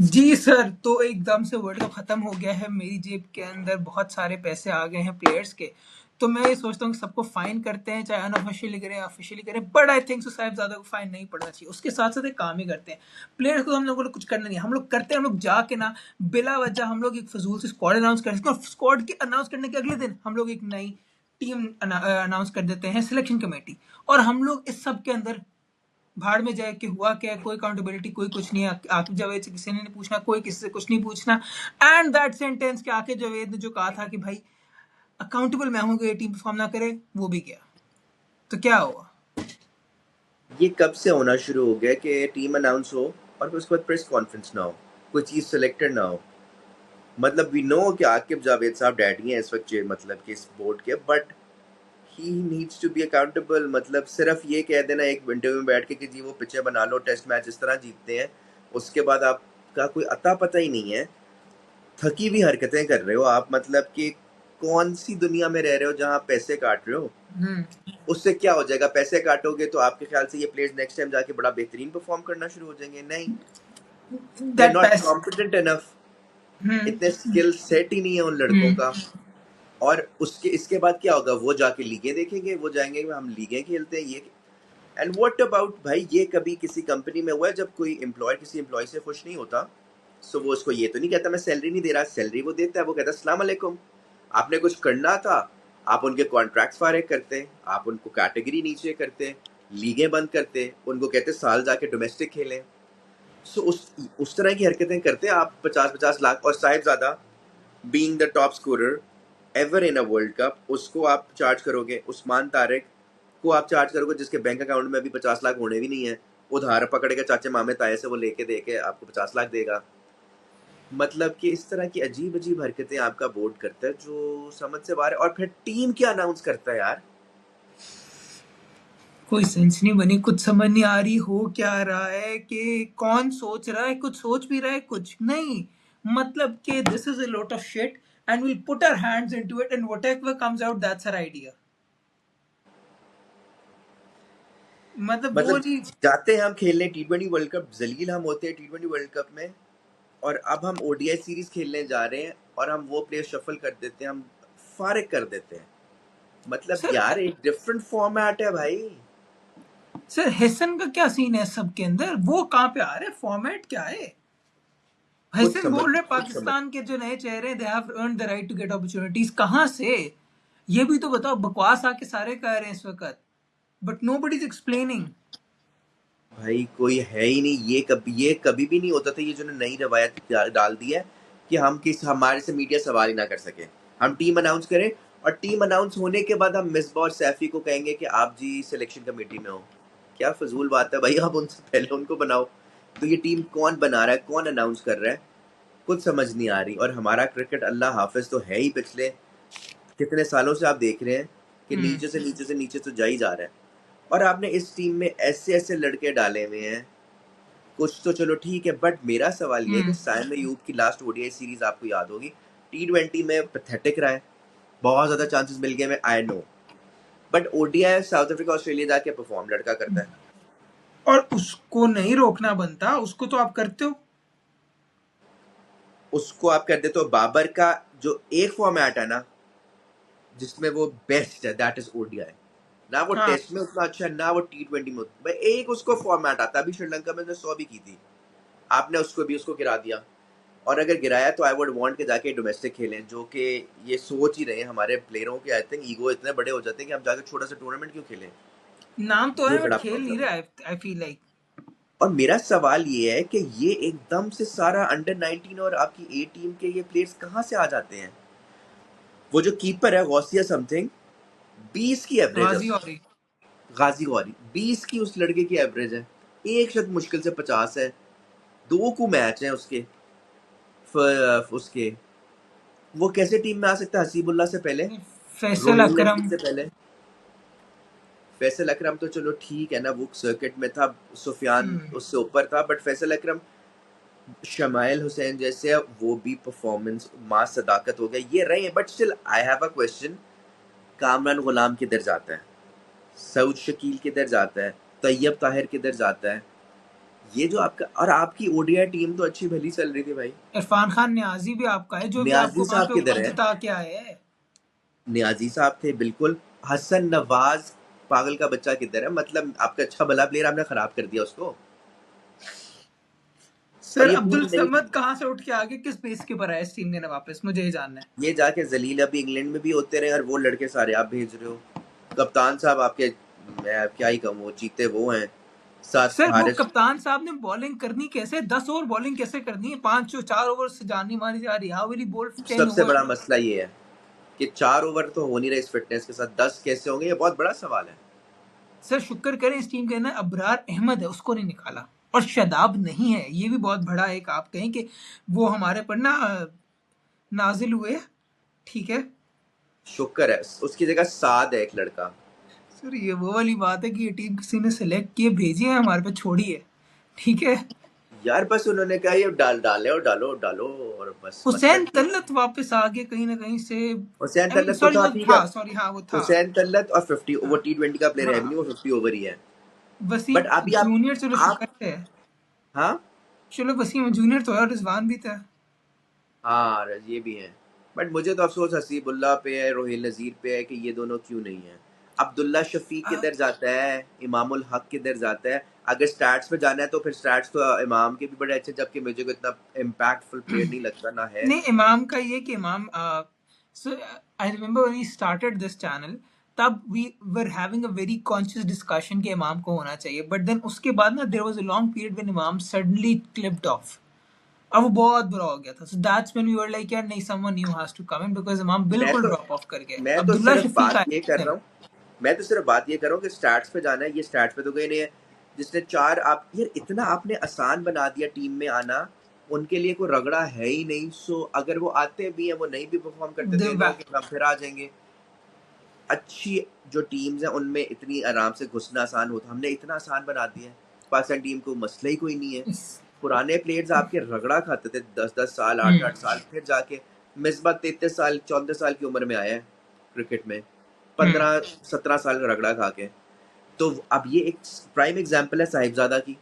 जी sir, तो एकदम से वर्ल्ड कप खत्म हो गया है, मेरी जेब के अंदर बहुत सारे पैसे आ गए हैं प्लेयर्स के। तो मैं ये सोचता हूँ कि सबको फाइन करते हैं, चाहे अनऑफिशियली करें ऑफिशियली करें, बट आई थिंक सो साहब ज्यादा को फाइन नहीं पड़ना चाहिए। उसके साथ साथ एक काम ही करते हैं, प्लेयर्स को हम लोगों को कुछ करना नहीं है, हम लोग करते हैं, हम लोग जाके ना बिला वजह हम लोग एक फजूल से स्क्वाड अनाउंस कर सकते हैं, और स्क्वाड की अनाउंस करने के अगले दिन हम लोग एक नई टीम अनाउंस कर देते हैं, सिलेक्शन कमेटी। और हम लोग इस सब के अंदर भाड़ में जाए कि हुआ क्या है, कोई अकाउंटेबिलिटी, कोई कुछ नहीं है। आकिब जावेद से किसी ने नहीं पूछना, कोई किसी से कुछ नहीं पूछना। एंड दैट सेंटेंस के आकिब जावेद ने जो कहा था कि भाई अकाउंटेबल मैं हूं, ये टीम परफॉर्म ना करे, वो भी गया। तो क्या हुआ? ये कब से होना शुरू हो गया कि टीम अनाउंस हो और फिर उसके बाद प्रेस कॉन्फ्रेंस ना हो, कोई चीज़ सिलेक्टेड ना हो। मतलब वी नो कि आकिब जावेद साहब डैडी हैं इस वक्त मतलब कि इस बोर्ड के, but he needs to be accountable. मतलब सिर्फ ये कह देना एक इंटरव्यू में बैठ के कि जी वो पिक्चर बना लो, टेस्ट मैच इस तरह जीतते हैं, उसके बाद आपका कोई अता पता ही नहीं है। थकी हुई हरकतें कर रहे हो आप। मतलब कि कौन सी दुनिया में रह रहे हो जहाँ आप पैसे काट रहे हो? उससे क्या हो जाएगा? पैसे काटोगे तो आपके ख्याल से ये प्लेयर्स नेक्स्ट टाइम जाके बड़ा बेहतरीन परफॉर्म करना शुरू हो जाएंगे? नहीं, दे आर दैट नॉट पैस कॉम्पिटेंट इनफ। इतने स्किल सेट ही नहीं है उन लड़कों का। और उसके इसके बाद क्या होगा? वो जाके लीगें देखेंगे, वो जाएंगे हम लीगें खेलते हैं ये। एंड व्हाट अबाउट भाई, ये कभी किसी कंपनी में हुआ है जब कोई एम्प्लॉयर किसी एम्प्लॉय से खुश नहीं होता, सो वो उसको ये तो नहीं कहता मैं सैलरी नहीं दे रहा, सैलरी वो देता है, वो कहता है अस्सलाम वालेकुम। आपने कुछ करना था, आप उनके कॉन्ट्रैक्ट्स फारिग करते, आप उनको कैटेगरी नीचे करते, लीगें बंद करते, उनको कहते साल जाके डोमेस्टिक खेलें। सो उस तरह की हरकतें करते आप 50-50 लाख। और Sahibzada being the top scorer ever in a world cup, उसको आप चार्ज करोगे? उस्मान तारिक को आप चार्ज करोगे जिसके बैंक अकाउंट में अभी 50 लाख होने भी नहीं है? उधार पकड़ के चाचे मामे ताए से वो लेके दे के आपको 50 लाख देगा। मतलब कि इस तरह की अजीब अजीब हरकतें आपका बोर्ड करता है जो समझ से बाहर है। और फिर टीम क्या अनाउंस करता है यार? कोई सेंस नहीं बनी, कुछ समझ नहीं आ रही हो क्या रहा है, कि कौन सोच रहा है, कुछ सोच भी रहा है, कुछ नहीं। मतलब कि this is a lot of shit and will put our hands into it, and whatever comes out that's our idea. मतलब वो मतलब नहीं। जाते हैं हम खेलने T20 वर्ल्ड कप, जलील हम होते हैं T20 वर्ल्ड कप में, और अब हम ओडीआई सीरीज खेलने जा रहे हैं और हम वो प्लेयर शफल कर देते हैं, हम फारिग कर देते हैं। मतलब सर, यार एक डिफरेंट फॉर्मेट है भाई। सर हेसन का क्या सीन है सबके अंदर? वो कहाँ पे आ रहे, फॉर्मेट क्या है? कुछ हेसन समझ बोल रहे कुछ समझ पाकिस्तान के जो नए चेहरे हैं, they have earn the right to get opportunities. कहाँ से? ये भी तो बताओ, बकवास आके सारे कह रहे हैं इस वक्त, बट नोबडी इज एक्सप्लेनिंग। भाई कोई है ही नहीं। ये कभी भी नहीं होता था, ये जो नई रवायत डाल दी है कि हमारे से मीडिया सवाल ही ना कर सके। हम टीम अनाउंस करें और टीम अनाउंस होने के बाद हम मिसबा और सैफी को कहेंगे कि आप जी सिलेक्शन कमेटी में हो। क्या फजूल बात है भाई, आप उनसे पहले उनको बनाओ। तो ये टीम कौन बना रहा है, कौन अनाउंस कर रहा है? कुछ समझ नहीं आ रही। और हमारा क्रिकेट अल्लाह हाफिज तो है ही, पिछले कितने सालों से आप देख रहे हैं कि नीचे से नीचे से नीचे तो जा ही जा रहा है। और आपने इस टीम में ऐसे ऐसे लड़के डाले हुए हैं, कुछ तो चलो ठीक है, बट मेरा सवाल ये है कि साइम अयूब की लास्ट ओडीआई सीरीज आपको याद होगी, T20 में पैथेटिक रहा है, बहुत ज्यादा चांसेस मिल गए, मैं I know, but ODI south Africa Australia जाके परफॉर्म लड़का करता है। और उसको नहीं रोकना बनता, उसको तो आप करते हो। उसको आप कर देते हो। बाबर का जो एक फॉर्मेट है ना जिसमें वो बेस्ट है, दैट इज ओडीआई। ना वो हाँ, टेस्ट में उतना अच्छा है, ना वो T20 में भाई एक उसको फॉर्मेट आता है। अभी श्रीलंका में उसने 100 भी की थी, आपने उसको गिरा दिया। और अगर गिराया तो आई वुड वांट के जाके डोमेस्टिक खेलें, जो कि ये सोच ही रहे हैं हमारे प्लेयरों के। आई थिंक ईगो इतने बड़े हो जाते हैं कि हम जाके छोटा सा टूर्नामेंट क्यों खेलें? नाम तो ये है बट बड़ा खेल नहीं प्रॉब्लम है। रहा है, आई फील लाइक। और मेरा सवाल ये है कि ये एकदम से सारा अंडर 19 और आपकी ए टीम के ये प्लेयर्स कहाँ से आ जाते हैं? वो जो कीपर है गौसिया समथिंग, 20 की एवरेज है गाजी और उसकी। गाजी गौरी 20 की उस लड़के की एवरेज है। एक शत मुश्किल से 50 है। 2 को मैच है उसके। उसके वो कैसे टीम में आ सकता है हसीबुल्ला से पहले, फैसल रोहिल नबी अकरम। से पहले? फैसल अकरम तो चलो ठीक है ना, वो सर्किट में था, सुफियान उससे ऊपर था, but Faisal Akram smile Hussain जैसे वो भी परफॉर्मेंस मास सदाकत हो गया ये रहे हैं। But still I have a question, Kamran Ghulam किधर जाता है? सऊद शकील किधर जाता है? तैयब ताहिर किधर जाता है? ये जो आपका और आपकी ओडीआई टीम तो अच्छी भली चल रही थी भाई। इरफान खान न्याजी भी आपका है जो कि आपको नियाजी वहां साहब पे किधर ऊपर है? जिता के आए है। नियाजी साहब थे बिल्कुल। हसन नवाज पागल का बच्चा किधर है? मतलब आपका अच्छा भला प्लेयर आपने खराब कर दिया उसको। और सर ये अब्दुल पूरी नई समद कहाँ से उठ के आगे किस बेस के ऊपर आया इस टीम के वापस, मुझे ये जानना है। ये जाके जलील अभी इंग्लैंड में भी होते रहे और वो लड़के सारे आप भेज रहे हो। कप्तान साहब आपके, मैं क्या ही कहूँ, वो जीते वो हैं साथ सर वो हारिस। कप्तान साहब ने बॉलिंग करनी कैसे, 10 ओवर बॉलिंग कैसे करनी है, 4 ओवर से जानी मारी जा रही है, हाउ विल ही बोल 10 सबसे ओवर। बड़ा मसला ये है कि 4 ओवर तो हो नहीं रहे इस फिटनेस के साथ, 10 कैसे होंगे, ये बहुत बड़ा सवाल है। सर शुक्र करें इस टीम के ना अबरार अहमद है उसको नहीं निकाला, और शादाब नहीं है, ये भी बहुत बड़ा एक आप कहें कि वो हमारे पर ना नाजिल हुए। ठीक है शुक्र है, उसकी जगह साद है एक लड़का। सर, ये वो वाली बात है कि ये टीम किसी ने सेलेक्ट किए भेजी है, हमारे पे छोड़ी है। ठीक है, यार बस उन्होंने कहा ये डाले और डालो डालो और बस मसला हुसैन ठीक है। तलत वापस आ गए कहीं ना कहीं से। हुसैन आई मीन तल्लत तो सॉरी था, वो ठीक है। था, सॉरी हाँ वो था। हुसैन तल्लत और 50 वो हाँ T20 का प्लेयर है भी नहीं, हाँ, वो 50 ओवर ही है। वसीम बट अभी जूनियर चलो आप शुक्र है। हाँ चलो वसीम जूनियर तो है और रिजवान भी था। हाँ ये भी है। बट मुझे तो अफसोस हसीबुल्ला पे है, रोहिल नज़ीर पे है कि ये दोनों क्यों नहीं है। अब्दुल्ला शफीक आ, किधर जाता है, इमामुल हक किधर जाता है? अगर स्टैट्स पे जाना है तो फिर स्टैट्स तो इमाम के भी बड़े अच्छे, जबकि मुझे को इतना इम्पैक्टफुल प्लेयर नहीं लगता ना है। नहीं इमाम का ये कि Imam so I remember when we started this channel, तब we were having a very conscious discussion कि इमाम को होना चाहिए, बट देन उसके बाद ना there was a long period when Imam suddenly clipped off. अब वो बहुत बुरा हो गया था, so that's when we were like यार नहीं, someone new has to come in because Imam मैं बिल्कुल तो ड्रॉप ऑफ कर गए। मैं तो अब्दुल्ला सिर्फ शफीक बात आए ये कर थे। रहा हूँ मैं तो सिर्फ बात ये कर रहा हूँ कि स्टैट्स पे जाना है, ये स्टैट्स पे तो गए नहीं है। जिसने चार आप यार इतना आपने आसान बना दिया टीम में आना, उनके लिए कोई रगड़ा है ही नहीं। सो अगर वो आते भी हैं, वो नहीं भी परफॉर्म करते तो ये द लोग कि हम फिर आ जाएंगे। अच्छी जो टीम्स हैं उनमें इतनी आराम से घुसना आसान होता, हमने इतना आसान बना दिया है। पाकिस्तान टीम को मसला ही कोई नहीं है। पुराने प्लेयर्स आपके रगड़ा खाते थे 10-10 साल, 8-8 साल, फिर जाके मिसबा 33 साल 34 साल की उम्र में आया है क्रिकेट में, 15-17 साल का रगड़ा खा के। तो अब ये एक प्राइम एग्जाम्पल है साहिबजादा की,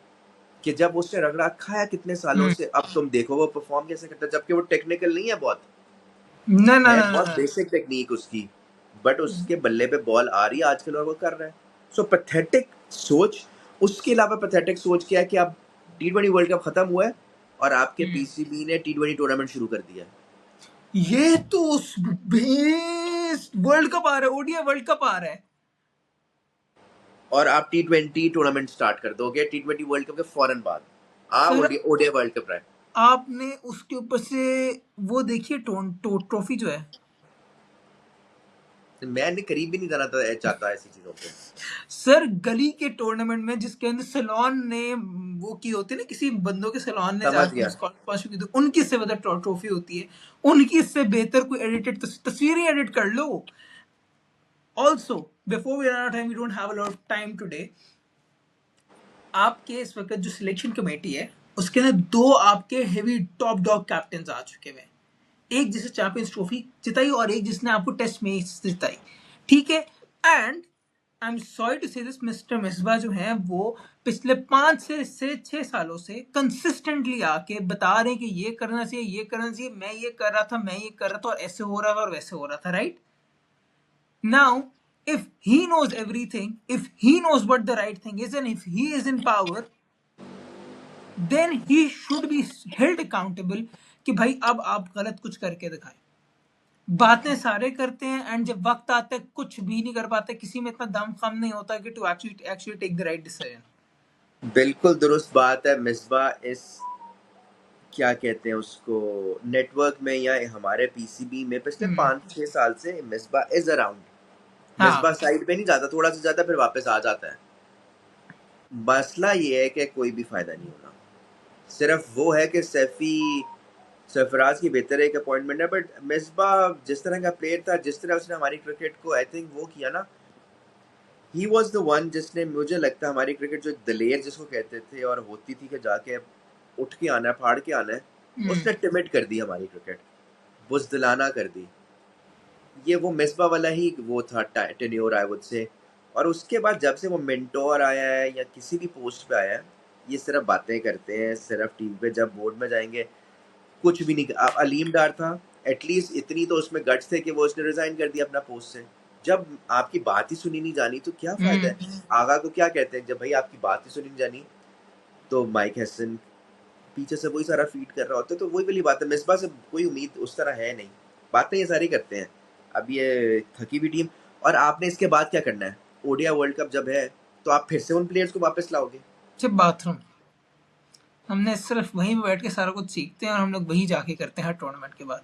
कि जब उसने रगड़ा खाया कितने सालों से, अब तुम देखो वो परफॉर्म कैसे करता है, जबकि वो टेक्निकल नहीं है, बहुत ना ना है, ना बहुत ना बेसिक टेक्निक उसकी, बट उसके बल्ले पे बॉल आ रही है आजकल और वो कर रहा है। सो पैथेटिक सोच। उसके अलावा पैथेटिक सोच क्या है कि अब T20 वर्ल्ड कप खत्म हुआ है और आपके पीसीबी ने T20 टूर्नामेंट शुरू कर दिया है। ये तो वर्ल्ड कप आ रहा है, ओडीआई वर्ल्ड कप आ रहा है। और आप T20 टूर्नामेंट स्टार्ट कर दोगे T20 वर्ल्ड कप के फौरन बाद। सर ओडीआई वर्ल्ड कप रहा है। आपने उसके ऊपर से वो देखिए ट्रॉफी जो है। मैंने करीब भी नहीं जाना था चाहता ऐसी चीजों पे। सर गली के टूर्नामेंट में जिसके अंदर सैलॉन ने वो की होती है ना, किसी बंदों के सैलॉन ने समझ जाके गया। स्पॉन्सर की थी, उनकी इससे बेहतर ट्रॉफी होती है, उनकी इससे बेहतर कोई एडिटेड तस्वीरें एडिट कर लो। Also before we run out time, we don't have a lot of time today. आपके इस वक्त जो सिलेक्शन कमेटी है उसके अंदर दो आपके हेवी टॉप डॉग कैप्टन आ चुके हैं, एक जिसे चैंपियंस ट्रॉफी जिताई और एक जिसने आपको टेस्ट मैच जिताई। ठीक है, and I am sorry to say this, mister Misbah जो हैं वो पिछले 5 से 6 सालों से कंसिस्टेंटली आके बता रहे हैं कि ये करना चाहिए, ये करना चाहिए, मैं ये कर रहा था, मैं ये कर रहा था, और ऐसे हो रहा था और वैसे हो रहा था, right? Now if he knows everything, if he knows what the right thing is, and if he is in power, then he should be held accountable कि भाई अब आप गलत कुछ करके दिखाएं। बातें सारे करते हैं एंड जब वक्त आता है कुछ भी नहीं कर पाते, किसी में इतना दम खम नहीं होता कि to actually take the right decision. बिल्कुल दुरुस्त बात है। मिसबा इस क्या कहते हैं उसको, नेटवर्क में या हमारे पीसीबी में पिछले 5-6 साल से मिसबा इज अराउंड। मिसबा हाँ साइड पे नहीं जाता, थोड़ा सा जाता है फिर वापस आ जाता है। मसला ये है कि कोई भी फायदा नहीं होना। सिर्फ वो है कि सैफी सरफराज की बेहतर एक अपॉइंटमेंट है, बट मिसबा जिस तरह का प्लेयर था, जिस तरह उसने हमारी क्रिकेट को आई थिंक वो किया ना, ही वॉज द वन जिसने, मुझे लगता है हमारी क्रिकेट जो दलेर जिसको कहते थे और होती थी कि जाके उठ के आना है, फाड़ के आना है, उसने टिमिट कर दी हमारी क्रिकेट, बुज़दिलाना कर दी। ये वो मिसबा वाला ही वो था टेन्योर आई वुड से। और उसके बाद जब से वो मेंटोर आया है या किसी भी पोस्ट पे आया है, ये सिर्फ बातें करते हैं, सिर्फ टीम पे जब बोर्ड में जाएंगे कुछ भी नहीं। अब अलीम डार था, एटलीस्ट इतनी तो उसमें गट्स थे कि वो उसने रिजाइन कर दिया अपना पोस्ट से। जब आपकी बात ही सुनी नहीं जानी तो क्या फायदा है। आगा को क्या कहते हैं, जब भाई आपकी बात ही सुनी नहीं जानी तो माइक हैसन पीछे से वही सारा फीड कर रहा होता है। तो वही वाली बात है, मिसबा से कोई उम्मीद उस तरह है नहीं, बातें ये सारी करते हैं। अब ये थकी हुई टीम, और आपने इसके बाद क्या करना है, ओडिया वर्ल्ड कप जब है तो आप फिर से उन प्लेयर्स को वापस लाओगे। जब बाथरूम हमने सिर्फ वहीं पे बैठ के सारा कुछ सीखते हैं और हम लोग वहीं जाके करते हैं हर टूर्नामेंट के बाद।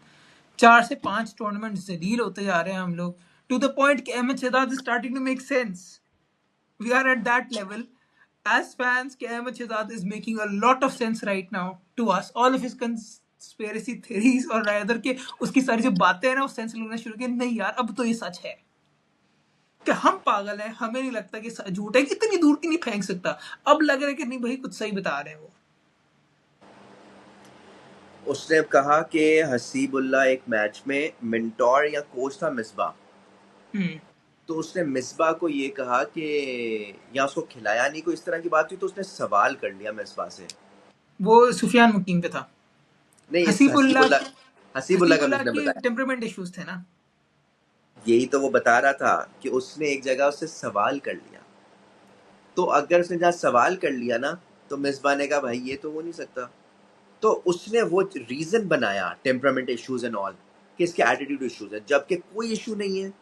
4 से 5 टूर्नामेंट जलील होते जा रहे हैं हम लोग, टू द पॉइंट कि Ahmed Shehzad is starting to make sense. We are at that level as fans कि Ahmed Shahzad is making a lot of sense right now to us, all of his conspiracy theories, और rather कि उसकी सारी जो बातें हैं ना वो सेंस लगना शुरू की, नहीं यार अब तो ये सच है कि हम पागल हैं, हमें नहीं लगता कि झूठ है, इतनी दूर की नहीं फेंक सकता। अब लग रहा है कि नहीं भाई कुछ सही बता रहे हैं वो। उसने कहा कि हसीबुल्ला एक मैच में मेंटोर या कोच था मिसबा, तो उसने मिसबा को ये कहा कि या उसको खिलाया नहीं, कोई इस तरह की बात हुई, तो उसने सवाल कर लिया मिसबा से। वो सुफियान मुकीम पे था। नहीं, हसीबुल्ला हसीबुल्ला का उसने के बताया, टेम्परामेंट इश्यूज थे ना। यही तो वो बता रहा था कि उसने एक जगह उससे सवाल कर लिया, तो अगर उसने जहाँ सवाल कर लिया ना तो मिसबा ने कहा भाई ये तो हो नहीं सकता, तो उसने वो रीजन बनाया टेम्परामेंट इश्यूज एंड ऑल कि इसके एटीट्यूड इश्यूज है, जबकि कोई इशू नहीं है,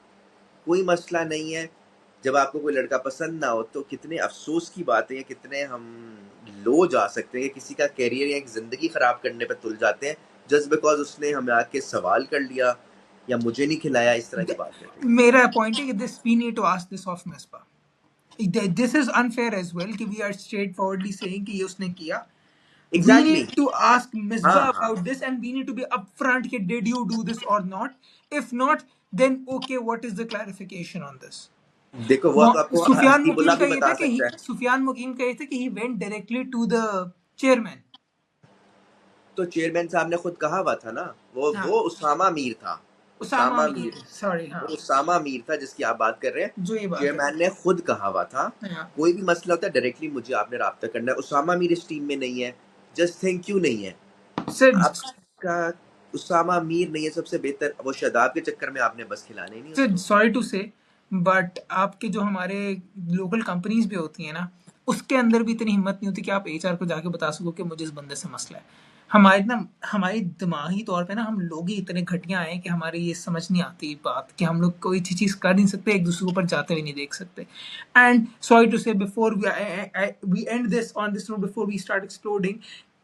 कोई मसला नहीं है। जब आपको कोई लड़का पसंद ना हो तो कितने अफसोस की बातें हैं, कितने हम लो जा सकते हैं कि किसी का कैरियर या एक ज़िंदगी ख़राब करने पर तुल जाते हैं जस्ट बिकॉज उसने हमें आके सवाल कर लिया या मुझे नहीं खिलाया, इस तरह की बात है। मेरा पॉइंट है कि this we need to ask this of Misbah. This is unfair as well कि we are straight forwardly saying कि ये उसने किया। We need to ask Misbah हाँ about this, and we need to be upfront कि did you do this or not? If not, then okay, what is the clarification on this? देखो वो आपको सुफियान हसीबुल्ला मुकीम का भी ये बता था कि सकता है। सुफियान मुकीम का ये था कि he went directly to the chairman. तो चेयरमैन साहब ने खुद कहा हुआ था ना, हाँ, वो उसामा मीर था, उसामा उसामा मीर, मीर, सॉरी, हाँ, वो उसामा मीर था जिसकी आप बात कर रहे हैं। जो ये बात है, चेयरमैन ने खुद कहा हुआ था हाँ, कोई भी मसला होता है डायरेक्टली मुझे आपने राब्ता करना है। उसामा मीर इस टीम में नहीं है, जस्ट थिंक क्यों नहीं है सर, आपका उसामा मीर नहीं है सबसे बेहतर, वो शादाब के चक्कर में आपने बस खिलाने नहीं सर उसको। सॉरी टू से, बट आपके जो हमारे लोकल कंपनीज भी होती हैं ना, उसके अंदर भी इतनी हिम्मत नहीं होती कि आप एचआर को जाके बता सको कि मुझे इस बंदे से मसला है। हमारी दिमागी तौर पे ना हम लोग ही इतने घटिया हैं कि हमारी ये समझ नहीं आती बात कि हम लोग कोई अच्छी चीज़ कर नहीं सकते, एक दूसरे के ऊपर जाते हुए नहीं देख सकते। And sorry to say before we end this on this note, before we start exploding,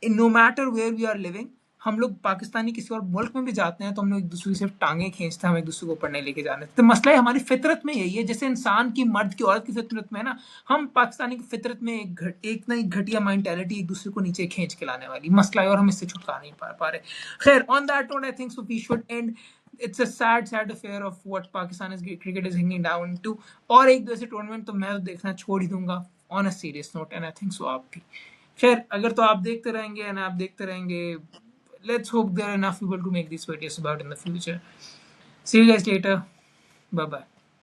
in no matter where we are living, हम लोग पाकिस्तानी किसी और मुल्क में भी जाते हैं तो हम लोग एक दूसरे से सिर्फ टांगे खींचते हैं, हम एक दूसरे को ऊपर नहीं लेके जाने। तो मसला है हमारी फितरत में यही है, जैसे इंसान की, मर्द की, औरत की फितरत में है ना, हम पाकिस्तानी की फितरत में एक ना एक घटिया मेंटालिटी, एक दूसरे को नीचे खींच के लाने वाली मसला है, और हम इससे छुटका नहीं पा रहे। खैर, on that note I think so we should end. It's a sad affair of what Pakistan is cricket is hinging down to. और एक दो ऐसे टूर्नामेंट तो मैं देखना छोड़ ही दूंगा on a serious note, and I think सो आप भी। खैर, अगर तो आप देखते रहेंगे एंड आप देखते रहेंगे, let's hope there are enough people to make these videos about in the future. See you guys later. Bye bye.